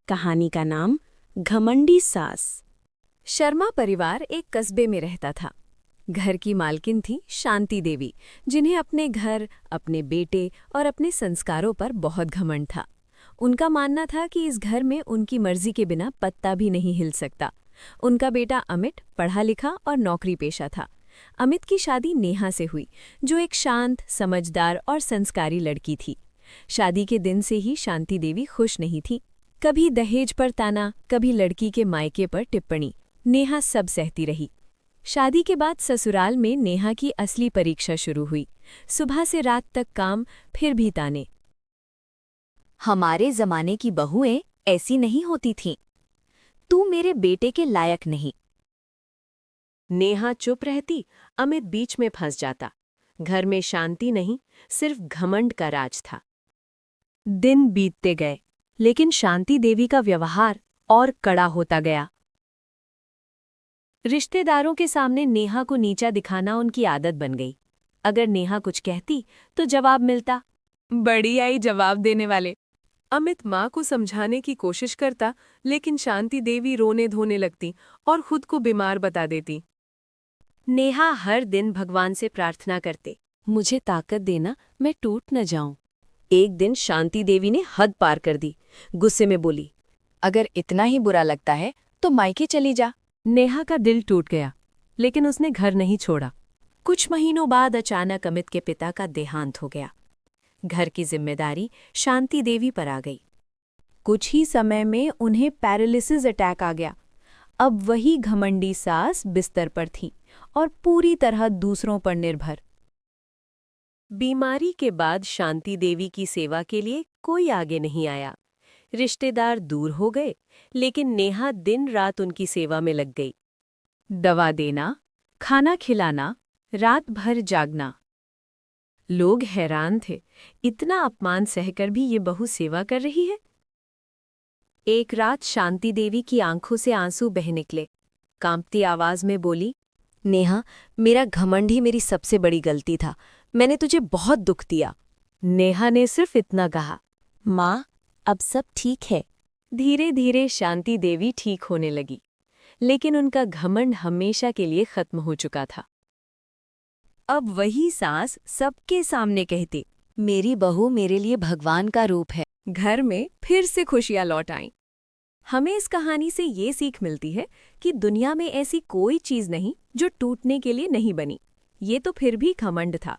कहानी का नाम घमंडी सास। शर्मा परिवार एक कस्बे में रहता था। घर की मालकिन थी शांति देवी, जिन्हें अपने घर, अपने बेटे और अपने संस्कारों पर बहुत घमंड था। उनका मानना था कि इस घर में उनकी मर्जी के बिना पत्ता भी नहीं हिल सकता। उनका बेटा अमित पढ़ा लिखा और नौकरी पेशा था। अमित की शादी नेहा से हुई, जो एक शांत, समझदार और संस्कारी लड़की थी। शादी के दिन से ही शांति देवी खुश नहीं थी। कभी दहेज पर ताना, कभी लड़की के मायके पर टिप्पणी, नेहा सब सहती रही। शादी के बाद ससुराल में नेहा की असली परीक्षा शुरू हुई। सुबह से रात तक काम, फिर भी ताने। हमारे जमाने की बहुएं ऐसी नहीं होती थीं। तू मेरे बेटे के लायक नहीं। नेहा चुप रहती, अमित बीच में फंस जाता। घर में शांति नहीं, सिर्फ घमंड का राज था। दिन बीतते गए, लेकिन शांति देवी का व्यवहार और कड़ा होता गया। रिश्तेदारों के सामने नेहा को नीचा दिखाना उनकी आदत बन गई। अगर नेहा कुछ कहती तो जवाब मिलता, बड़ी आई जवाब देने वाले। अमित माँ को समझाने की कोशिश करता, लेकिन शांति देवी रोने धोने लगती और खुद को बीमार बता देती। नेहा हर दिन भगवान से प्रार्थना करते, मुझे ताकत देना, मैं टूट न जाऊं। एक दिन शांति देवी ने हद पार कर दी। गुस्से में बोली, अगर इतना ही बुरा लगता है तो मायके चली जा। नेहा का दिल टूट गया, लेकिन उसने घर नहीं छोड़ा। कुछ महीनों बाद अचानक अमित के पिता का देहांत हो गया। घर की जिम्मेदारी शांति देवी पर आ गई। कुछ ही समय में उन्हें पैरालिसिस अटैक आ गया। अब वही घमंडी सास बिस्तर पर थी और पूरी तरह दूसरों पर निर्भर। बीमारी के बाद शांति देवी की सेवा के लिए कोई आगे नहीं आया। रिश्तेदार दूर हो गए, लेकिन नेहा दिन रात उनकी सेवा में लग गई। दवा देना, खाना खिलाना, रात भर जागना। लोग हैरान थे, इतना अपमान सहकर भी ये बहू सेवा कर रही है। एक रात शांति देवी की आंखों से आंसू बह निकले। कांपती आवाज में बोली, नेहा, मेरा घमंड ही मेरी सबसे बड़ी गलती था। मैंने तुझे बहुत दुख दिया। नेहा ने सिर्फ इतना कहा, माँ, अब सब ठीक है। धीरे धीरे शांति देवी ठीक होने लगी, लेकिन उनका घमंड हमेशा के लिए खत्म हो चुका था। अब वही सास सबके सामने कहती, मेरी बहू मेरे लिए भगवान का रूप है। घर में फिर से खुशियां लौट आईं। हमें इस कहानी से ये सीख मिलती है कि दुनिया में ऐसी कोई चीज नहीं जो टूटने के लिए नहीं बनी। ये तो फिर भी घमंड था।